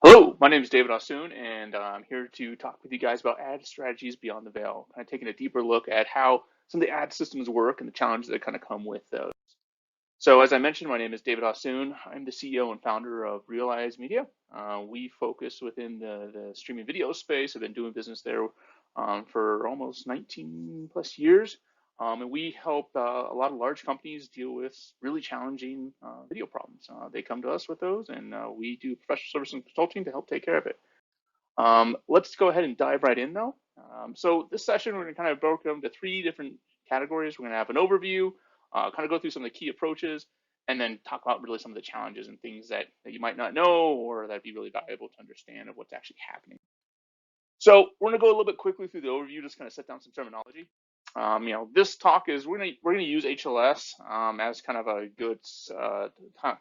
Hello, my name is David Hassoun, and I'm here to talk with you guys about ad strategies beyond the veil, kind of taking a deeper look at how some of the ad systems work and the challenges that kind of come with those. So, as I mentioned, my name is David Hassoun. I'm the CEO and founder of Realize Media. We focus within the streaming video space. I've been doing business there for almost 19 plus years. And we help a lot of large companies deal with really challenging video problems. They come to us with those, and we do professional service and consulting to help take care of it. Let's go ahead and dive right in, though. So this session, we're going to kind of broke them to three different categories. We're going to have an overview, kind of go through some of the key approaches, and then talk about really some of the challenges and things that you might not know or that'd be really valuable to understand of what's actually happening. So we're going to go a little bit quickly through the overview, just kind of set down some terminology. This talk is we're gonna use HLS as kind of a good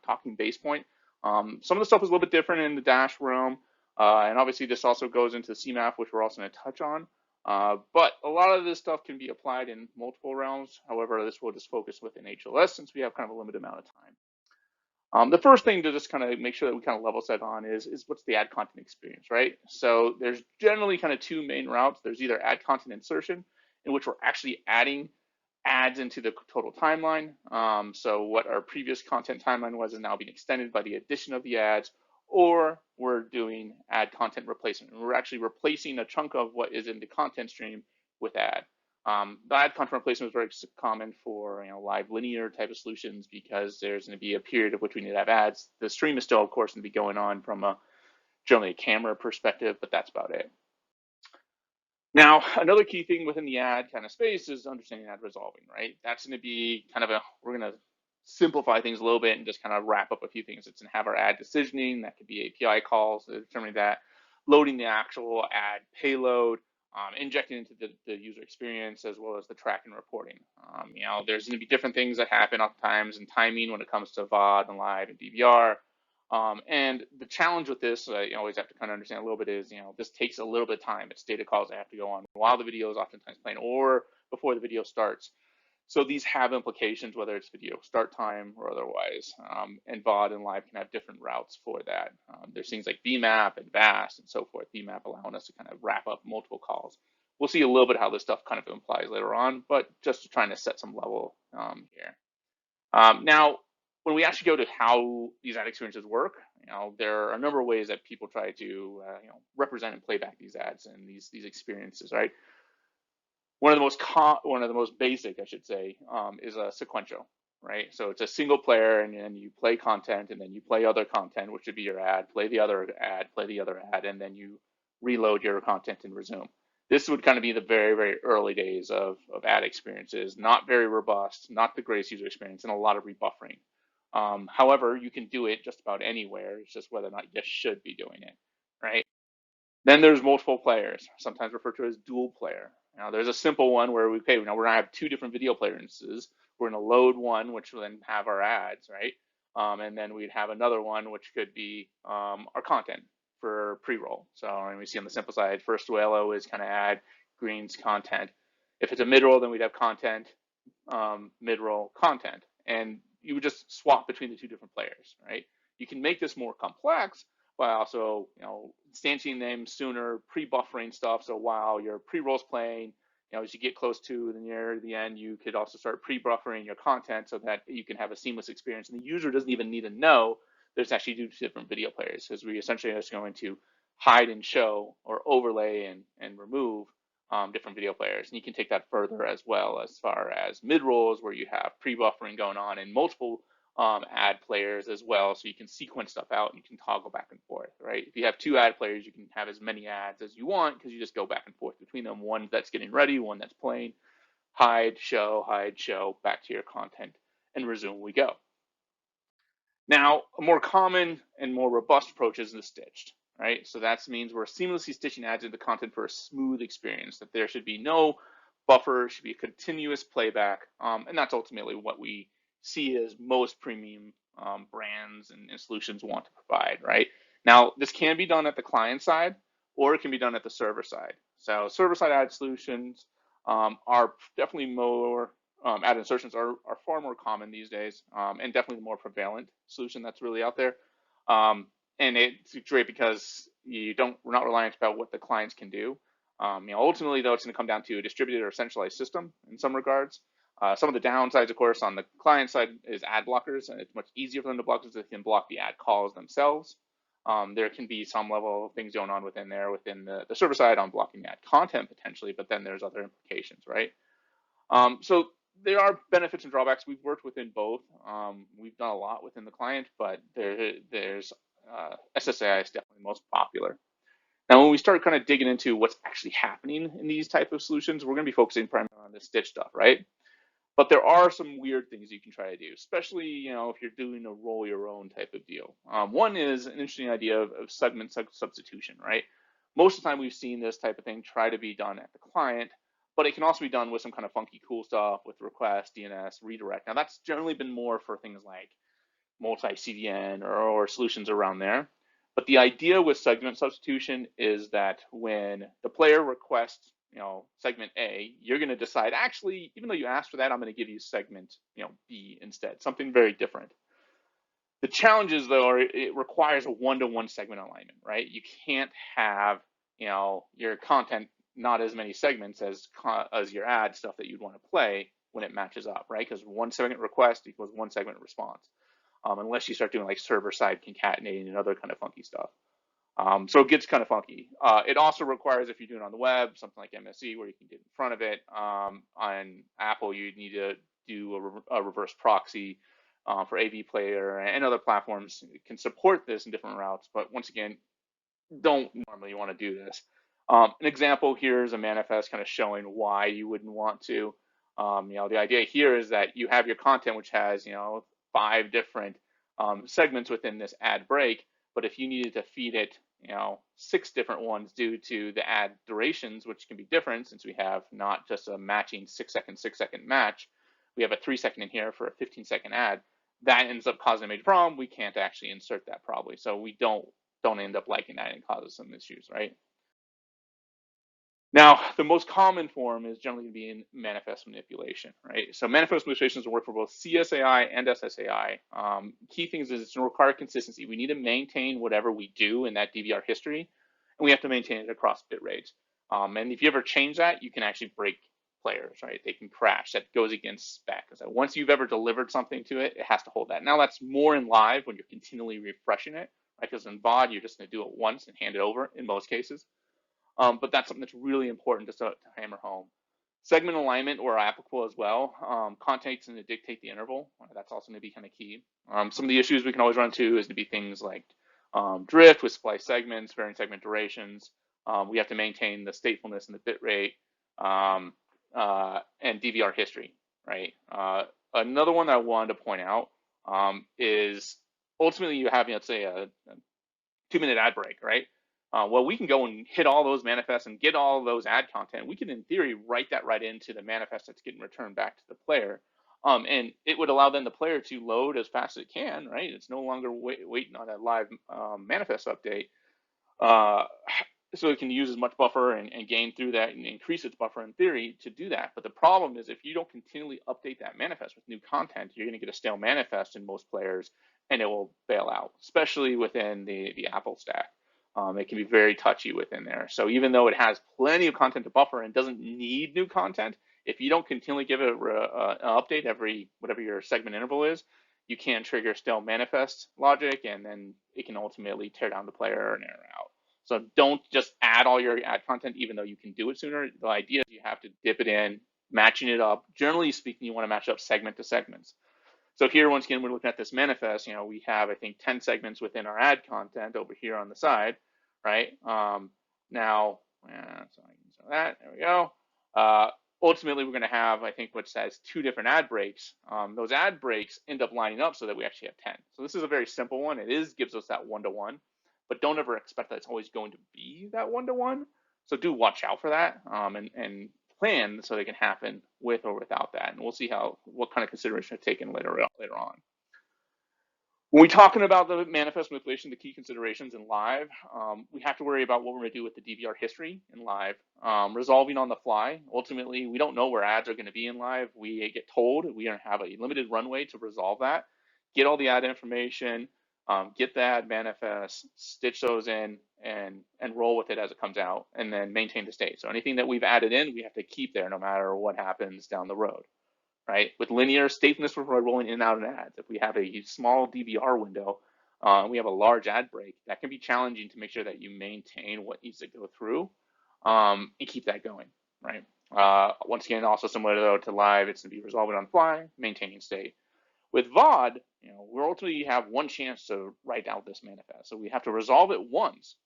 talking base point. Some of the stuff is a little bit different in the Dash realm, and obviously this also goes into the CMAP, which we're also going to touch on. But a lot of this stuff can be applied in multiple realms. However, this will just focus within HLS since we have kind of a limited amount of time. The first thing to just kind of make sure that we kind of level set on is what's the ad content experience, right? So there's generally kind of two main routes. There's either ad content insertion, in which we're actually adding ads into the total timeline. So what our previous content timeline was is now being extended by the addition of the ads, or we're doing ad content replacement. We're actually replacing a chunk of what is in the content stream with ad. The ad content replacement is very common for live linear type of solutions because there's going to be a period of which we need to have ads. The stream is still, of course, going to be going on from generally a camera perspective, but that's about it. Now, another key thing within the ad kind of space is understanding ad resolving, right? That's going to be kind of we're going to simplify things a little bit and just kind of wrap up a few things. It's going to have our ad decisioning, that could be API calls, determining that, loading the actual ad payload, injecting into the user experience, as well as the tracking reporting. There's going to be different things that happen oftentimes in timing when it comes to VOD and live and DVR. And the challenge with this, you always have to kind of understand a little bit is, this takes a little bit of time. It's data calls that have to go on while the video is oftentimes playing or before the video starts. So these have implications, whether it's video start time or otherwise. And VOD and live can have different routes for that. There's things like VMAP and VAST and so forth. VMAP allowing us to kind of wrap up multiple calls. We'll see a little bit how this stuff kind of implies later on, but just trying to set some level here. Now, when we actually go to how these ad experiences work, there are a number of ways that people try to represent and play back these ads and these experiences, right? One of the most basic, I should say, is a sequential, right? So it's a single player, and then you play content, and then you play other content, which would be your ad, play the other ad, and then you reload your content and resume. This would kind of be the very, very early days of ad experiences, not very robust, not the greatest user experience, and a lot of rebuffering. However, you can do it just about anywhere. It's just whether or not you should be doing it, right? Then there's multiple players, sometimes referred to as dual player. Now, there's a simple one where we're going to have two different video player instances. We're going to load one, which will then have our ads, right? And then we'd have another one, which could be our content for pre-roll. So we see on the simple side, first yellow is kind of ad, green's content. If it's a mid-roll, then we'd have content, mid-roll, content. And you would just swap between the two different players, right? You can make this more complex by also, instantiating them sooner, pre-buffering stuff. So while your pre-roll's playing, as you get close to the near the end, you could also start pre-buffering your content so that you can have a seamless experience. And the user doesn't even need to know there's actually two different video players, because we essentially are just going to hide and show or overlay and remove different video players. And you can take that further as well, as far as mid-rolls where you have pre-buffering going on and multiple ad players as well, so you can sequence stuff out and you can toggle back and forth, right? If you have two ad players, you can have as many ads as you want because you just go back and forth between them. One that's getting ready, one that's playing, hide, show, back to your content, and resume we go. Now, a more common and more robust approach is the stitched, right? So that means we're seamlessly stitching ads into content for a smooth experience, that there should be no buffer, should be a continuous playback, and that's ultimately what we see as most premium brands and solutions want to provide, right? Now, this can be done at the client side, or it can be done at the server side. So server-side ad solutions are definitely more, ad insertions are far more common these days, and definitely the more prevalent solution that's really out there. and it's great because we're not reliant about what the clients can do. Ultimately, though, it's going to come down to a distributed or centralized system in some regards. Some of the downsides, of course, on the client side is ad blockers, and it's much easier for them to block because they can block the ad calls themselves. There can be some level of things going on within the server side on blocking ad content potentially, but then there's other implications, right? So there are benefits and drawbacks. We've worked within both. We've done a lot within the client, but there's SSAI is definitely most popular. Now, when we start kind of digging into what's actually happening in these type of solutions, we're going to be focusing primarily on the stitch stuff, right? But there are some weird things you can try to do, especially if you're doing a roll your own type of deal. One is an interesting idea of segment substitution, right? Most of the time we've seen this type of thing try to be done at the client, but it can also be done with some kind of funky cool stuff with request, DNS, redirect. Now that's generally been more for things like multi-CDN or solutions around there. But the idea with segment substitution is that when the player requests, segment A, you're going to decide, actually, even though you asked for that, I'm going to give you segment, B instead, something very different. The challenges, though, are it requires a one-to-one segment alignment, right? You can't have, your content not as many segments as your ad stuff that you'd want to play when it matches up, right? Because one segment request equals one segment response. Unless you start doing like server-side concatenating and other kind of funky stuff. So it gets kind of funky. It also requires, if you're doing it on the web, something like MSE where you can get in front of it. On Apple, you need to do a reverse proxy for AV Player, and other platforms can support this in different routes. But once again, don't normally want to do this. An example here is a manifest kind of showing why you wouldn't want to. The idea here is that you have your content, which has 5 different segments within this ad break. But if you needed to feed it, 6 different ones due to the ad durations, which can be different since we have not just a matching 6-second match, we have a 3-second in here for a 15-second ad. That ends up causing a major problem. We can't actually insert that probably, so we don't end up liking that, and causes some issues, right? Now, the most common form is generally going to be in manifest manipulation, right? So manifest manipulations will work for both CSAI and SSAI. Key things is it's going to require consistency. We need to maintain whatever we do in that DVR history, and we have to maintain it across bit rates. And if you ever change that, you can actually break players, right? They can crash. That goes against spec. So once you've ever delivered something to it, it has to hold that. Now that's more in live when you're continually refreshing it, right? Because in VOD, you're just going to do it once and hand it over in most cases. But that's something that's really important to hammer home. Segment alignment or applicable as well. Content's going to dictate the interval. That's also going to be kind of key. Some of the issues we can always run into is to be things like drift with splice segments, varying segment durations. We have to maintain the statefulness and the bit rate, and DVR history, right? Another one that I wanted to point out is ultimately you have, let's say, a 2-minute ad break, right? Well, we can go and hit all those manifests and get all those ad content. We can, in theory, write that right into the manifest that's getting returned back to the player. And it would allow then the player to load as fast as it can, right? It's no longer waiting on a live manifest update. So it can use as much buffer and gain through that and increase its buffer in theory to do that. But the problem is if you don't continually update that manifest with new content, you're going to get a stale manifest in most players, and it will bail out, especially within the Apple stack. It can be very touchy within there. So even though it has plenty of content to buffer and doesn't need new content, if you don't continually give it an update every whatever your segment interval is, you can trigger stale manifest logic, and then it can ultimately tear down the player and error out. So don't just add all your ad content, even though you can do it sooner. The idea is you have to dip it in, matching it up. Generally speaking, you want to match up segment to segments. So here, once again, we're looking at this manifest. We have, I think, 10 segments within our ad content over here on the side, right? Now, so that, there we go. Ultimately, we're going to have, I think, what says 2 different ad breaks. Those ad breaks end up lining up so that we actually have 10. So this is a very simple one. It gives us that one-to-one, but don't ever expect that it's always going to be that one-to-one. So do watch out for that, and plan so they can happen with or without that. And we'll see what kind of consideration are taken later on. When we're talking about the manifest manipulation, the key considerations in live, we have to worry about what we're going to do with the DVR history in live, resolving on the fly. Ultimately, we don't know where ads are going to be in live. We get told we have a limited runway to resolve that, get all the ad information, get the ad manifest, stitch those in, and roll with it as it comes out, and then maintain the state. So anything that we've added in, we have to keep there no matter what happens down the road, right? With linear statefulness, we're rolling in and out of ads. If we have a small DVR window, we have a large ad break, that can be challenging to make sure that you maintain what needs to go through, and keep that going, right? Once again, also similar to live, it's to be resolving on the fly, maintaining state. With VOD, we ultimately have one chance to write out this manifest. So we have to resolve it once,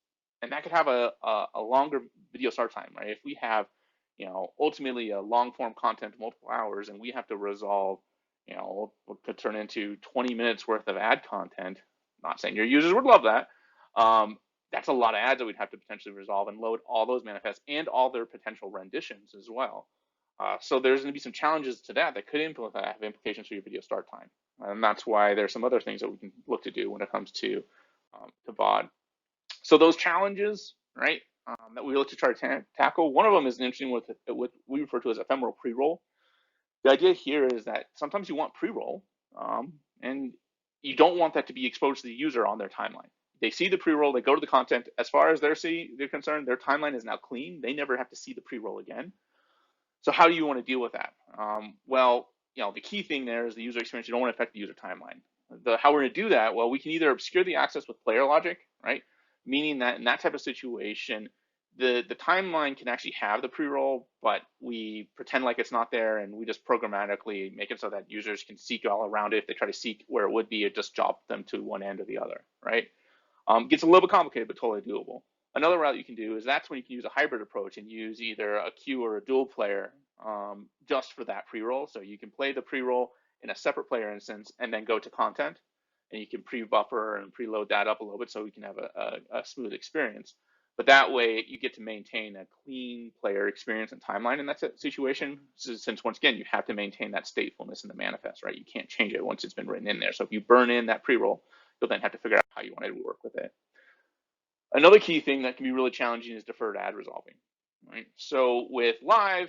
and that could have a longer video start time, right? If we have, ultimately a long form content, multiple hours, and we have to resolve, what could turn into 20 minutes worth of ad content. Not saying your users would love that. That's a lot of ads that we'd have to potentially resolve and load all those manifests and all their potential renditions as well. So there's going to be some challenges to that could have implications for your video start time. And that's why there's some other things that we can look to do when it comes to VOD. So those challenges, right, that we look to try to tackle, one of them is interesting with what we refer to as ephemeral pre-roll. The idea here is that sometimes you want pre-roll, and you don't want that to be exposed to the user on their timeline. They see the pre-roll, they go to the content. As far as they're concerned, their timeline is now clean. They never have to see the pre-roll again. So how do you want to deal with that? Well, the key thing there is the user experience. You don't want to affect the user timeline. How we're going to do that? Well, we can either obscure the access with player logic, right? Meaning that in that type of situation, the timeline can actually have the pre-roll, but we pretend like it's not there, and we just programmatically make it so that users can seek all around it. If they try to seek where it would be, it just drops them to one end or the other, right? Gets a little bit complicated, but totally doable. Another route you can do is that's when you can use a hybrid approach and use either a queue or a dual player just for that pre-roll. So you can play the pre-roll in a separate player instance and then go to content, and you can pre-buffer and preload that up a little bit so we can have a smooth experience. But that way you get to maintain a clean player experience and timeline in that situation, since once again, you have to maintain that statefulness in the manifest, right? You can't change it once it's been written in there. So if you burn in that pre-roll, you'll then have to figure out how you want to work with it. Another key thing that can be really challenging is deferred ad resolving, right? So with live,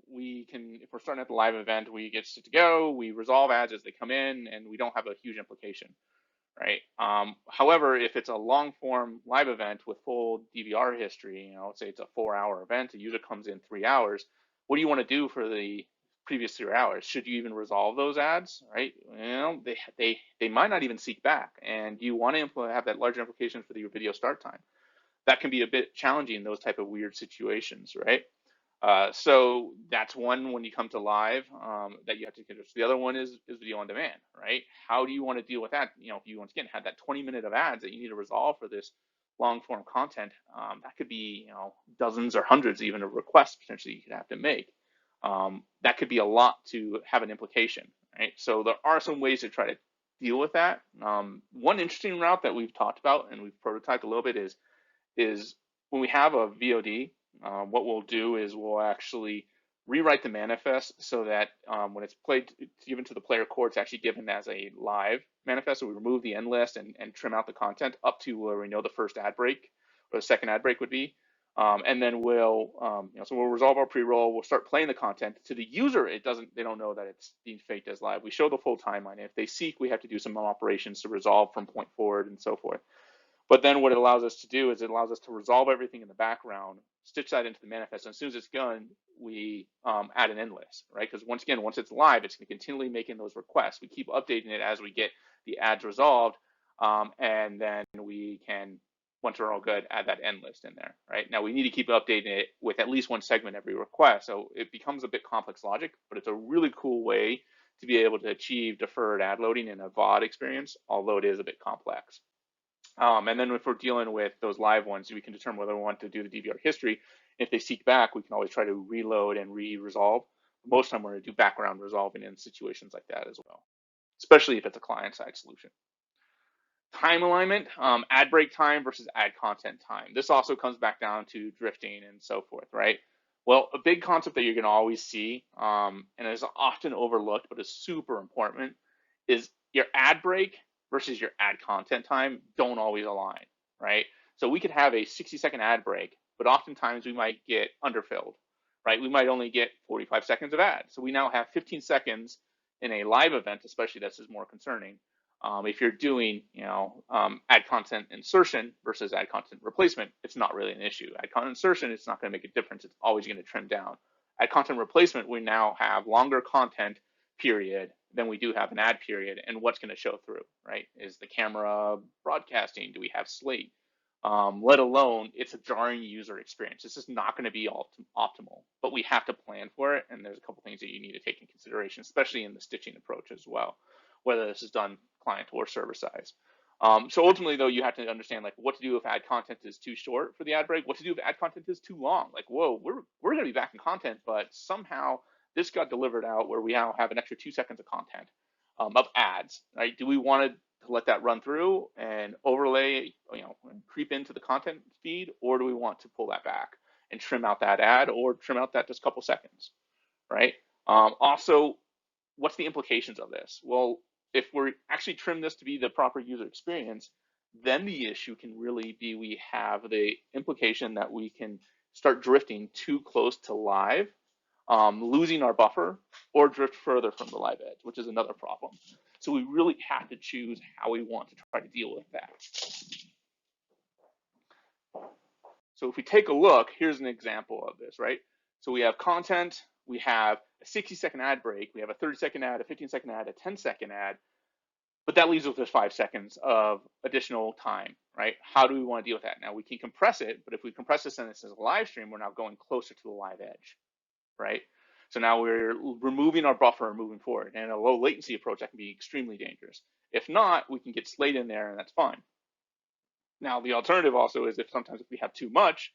we can, if we're starting at the live event, we get to go, we resolve ads as they come in, and we don't have a huge implication, right? However, if it's a long form live event with full DVR history, let's say it's a 4-hour event, a user comes in 3 hours, what do you want to do for the previous 3 hours? Should you even resolve those ads, right? They might not even seek back, and you want to have that larger implication for your video start time. That can be a bit challenging in those type of weird situations, right? So that's one when you come to live that you have to consider. So the other one is video on demand, right? How do you want to deal with that? If you once again had that 20-minute of ads that you need to resolve for this long form content, that could be dozens or hundreds even of requests potentially you could have to make. That could be a lot to have an implication, right? So there are some ways to try to deal with that. One interesting route that we've talked about and we've prototyped a little bit is when we have a VOD, what we'll do is we'll actually rewrite the manifest so that when it's played, it's given to the player core, it's actually given as a live manifest. So we remove the end list and trim out the content up to where we know the first ad break or the second ad break would be. And then we'll, so we'll resolve our pre-roll. We'll start playing the content. To the user, they don't know that it's being faked as live. We show the full timeline. If they seek, we have to do some operations to resolve from point forward and so forth. But then what it allows us to do is it allows us to resolve everything in the background, stitch that into the manifest. And as soon as it's done, we add an end list, right? Because once it's live, it's going to continually making those requests. We keep updating it as we get the ads resolved. And then we can, once we're all good, add that end list in there, right? Now we need to keep updating it with at least one segment every request. So it becomes a bit complex logic, but it's a really cool way to be able to achieve deferred ad loading in a VOD experience, although it is a bit complex. And then if we're dealing with those live ones, we can determine whether we want to do the DVR history. If they seek back, we can always try to reload and re-resolve. Most of the time, we're going to do background resolving in situations like that as well, especially if it's a client-side solution. Time alignment, ad break time versus ad content time. This also comes back down to drifting and so forth, right? Well, a big concept that you're going to always see, and is often overlooked, but is super important, is your ad break versus your ad content time don't always align, right? So we could have a 60-second ad break, but oftentimes we might get underfilled, right? We might only get 45 seconds of ads. So we now have 15 seconds in a live event, especially this is more concerning, If you're doing, ad content insertion versus ad content replacement, it's not really an issue. Ad content insertion, it's not going to make a difference. It's always going to trim down. Ad content replacement, we now have longer content period than we do have an ad period, and what's going to show through, right? Is the camera broadcasting? Do we have slate? Let alone it's a jarring user experience. This is not going to be optimal, but we have to plan for it. And there's a couple things that you need to take in consideration, especially in the stitching approach as well, whether this is done client or server size. So ultimately, though, you have to understand like what to do if ad content is too short for the ad break, what to do if ad content is too long. Like, whoa, we're going to be back in content, but somehow this got delivered out where we now have an extra 2 seconds of content of ads, right? Do we want to let that run through and overlay, creep into the content feed, or do we want to pull that back and trim out that ad or trim out that just couple seconds, right? Also, what's the implications of this? Well, if we actually trim this to be the proper user experience, then the issue can really be we have the implication that we can start drifting too close to live, losing our buffer, or drift further from the live edge, which is another problem. So we really have to choose how we want to try to deal with that. So if we take a look, here's an example of this, right? So we have content, we have a 60-second ad break, we have a 30-second ad, a 15-second ad, a 10-second ad, but that leaves us with 5 seconds of additional time, right? How do we want to deal with that? Now we can compress it, but if we compress this and this is a live stream, we're now going closer to the live edge, right? So now we're removing our buffer and moving forward. And a low latency approach, that can be extremely dangerous. If not, we can get slate in there and that's fine. Now the alternative also is if sometimes if we have too much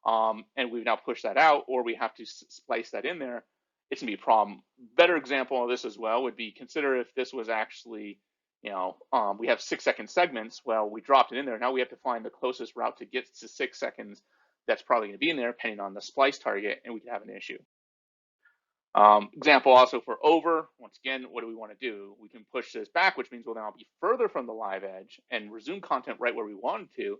and we've now pushed that out, or we have to splice that in there, it's gonna be a problem. Better example of this as well would be, consider if this was actually, we have 6-second segments. Well, we dropped it in there. Now we have to find the closest route to get to 6 seconds that's probably going to be in there, depending on the splice target, and we could have an issue. Example also for over, once again, what do we want to do? We can push this back, which means we'll now be further from the live edge and resume content right where we wanted to,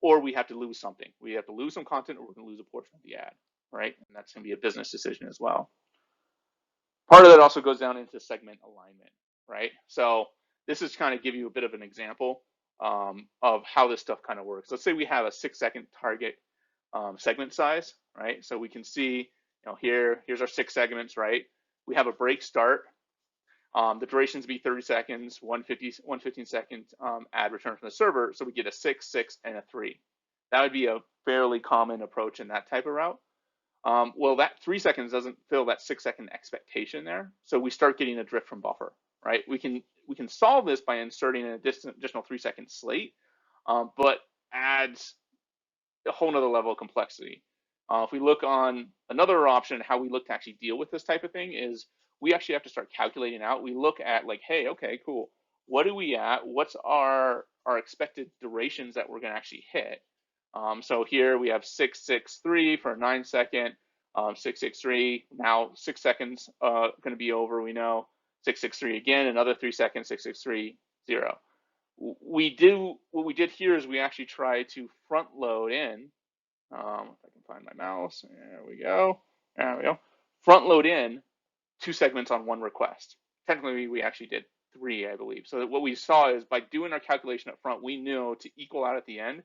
or we have to lose something. We have to lose some content, or we're going to lose a portion of the ad, right? And that's going to be a business decision as well. Part of that also goes down into segment alignment, right? So this is kind of give you a bit of an example of how this stuff kind of works. Let's say we have a 6-second target segment size, right? So we can see, here's our 6 segments, right? We have a break start. The durations be 30 seconds, 115-second ad return from the server. So we get a 6, 6, and a 3. That would be a fairly common approach in that type of route. Well, that 3 seconds doesn't fill that 6-second expectation there. So we start getting a drift from buffer, right? We can solve this by inserting an additional 3-second slate, but adds a whole nother level of complexity. If we look on another option, how we look to actually deal with this type of thing is we actually have to start calculating out. We look at like, hey, okay, cool. What are we at? What's our expected durations that we're going to actually hit? So here we have 663 for a 9-second, 663. Now 6 seconds going to be over. We know 663 again, another 3 seconds, 663, 0. What we did here is we actually tried to front load in. If I can find my mouse, there we go. There we go. Front load in 2 segments on 1 request. Technically, we actually did 3, I believe. So what we saw is by doing our calculation up front, we knew to equal out at the end,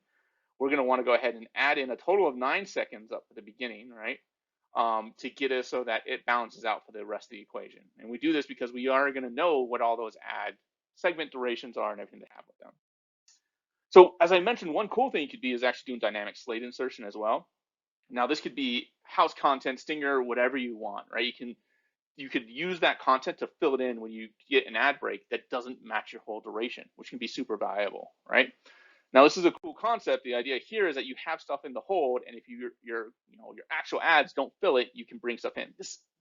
we're going to want to go ahead and add in a total of 9 seconds up at the beginning, right? To get us so that it balances out for the rest of the equation. And we do this because we are going to know what all those ad segment durations are and everything to have with them. So as I mentioned, one cool thing you could be is actually doing dynamic slate insertion as well. Now this could be house content, stinger, whatever you want, right? You could use that content to fill it in when you get an ad break that doesn't match your whole duration, which can be super valuable, right? Now this is a cool concept. The idea here is that you have stuff in the hold, and if your actual ads don't fill it, you can bring stuff in.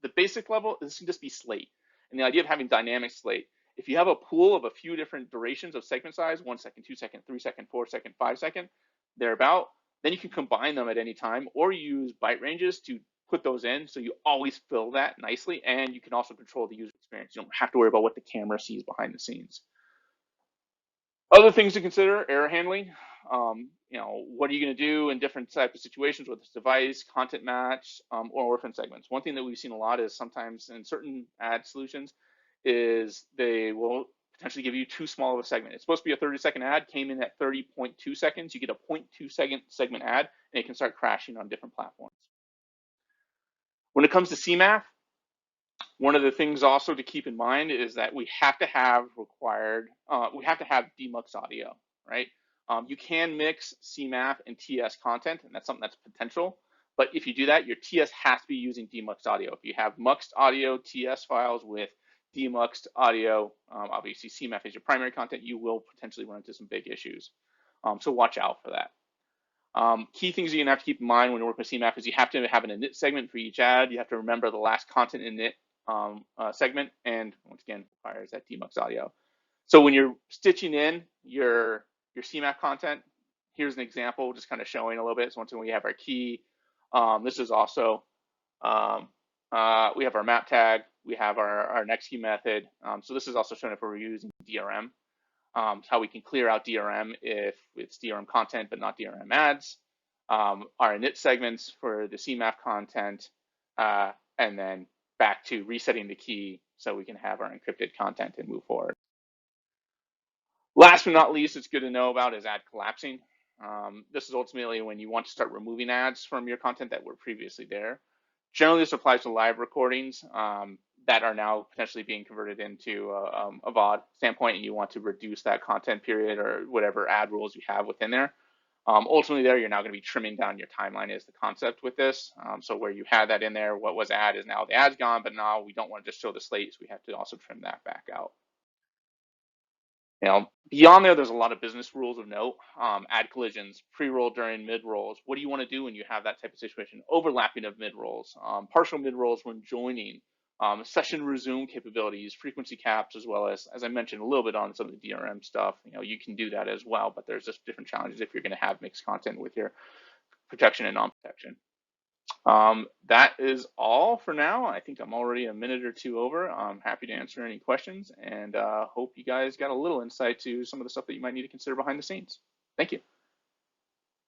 The basic level, this can just be slate. And the idea of having dynamic slate, if you have a pool of a few different durations of segment size, 1 second, 2 second, 3 second, 4 second, 5 second, thereabout, then you can combine them at any time, or use byte ranges to put those in so you always fill that nicely, and you can also control the user experience. You don't have to worry about what the camera sees behind the scenes. Other things to consider: error handling. What are you going to do in different types of situations with this device, content match, or orphan segments? One thing that we've seen a lot is sometimes in certain ad solutions is they will potentially give you too small of a segment. It's supposed to be a 30-second ad, came in at 30.2 seconds. You get a 0.2-second segment ad, and it can start crashing on different platforms. When it comes to CMAF, one of the things also to keep in mind is that we have to have demux audio, right? You can mix CMAF and TS content, and that's something that's potential. But if you do that, your TS has to be using demuxed audio. If you have muxed audio TS files with demuxed audio, obviously CMAF is your primary content, you will potentially run into some big issues. So watch out for that. Key things you're gonna have to keep in mind when you're working with CMAF is you have to have an init segment for each ad. You have to remember the last content init segment, and once again, requires that demux audio. So when you're stitching in your CMAF content, here's an example, just kind of showing a little bit. So once again, we have our key. This is also, we have our map tag, we have our next key method. So this is also showing if we're using DRM, how we can clear out DRM if it's DRM content, but not DRM ads. Our init segments for the CMAF content, and then back to resetting the key so we can have our encrypted content and move forward. Last but not least, it's good to know about is ad collapsing. This is ultimately when you want to start removing ads from your content that were previously there. Generally, this applies to live recordings that are now potentially being converted into a VOD standpoint, and you want to reduce that content period or whatever ad rules you have within there. Ultimately, there you're now going to be trimming down your timeline is the concept with this. So where you had that in there, what was ad is now the ad's gone, but now we don't want to just show the slate, so we have to also trim that back out. Beyond there's a lot of business rules of note. Ad collisions, pre-roll during mid-rolls. What do you want to do when you have that type of situation? Overlapping of mid-rolls, partial mid-rolls when joining, session resume capabilities, frequency caps, as well as I mentioned a little bit on some of the DRM stuff. You can do that as well, but there's just different challenges if you're going to have mixed content with your protection and non-protection. That is all for now. I think I'm already a minute or two over. I'm happy to answer any questions, and hope you guys got a little insight to some of the stuff that you might need to consider behind the scenes. Thank you.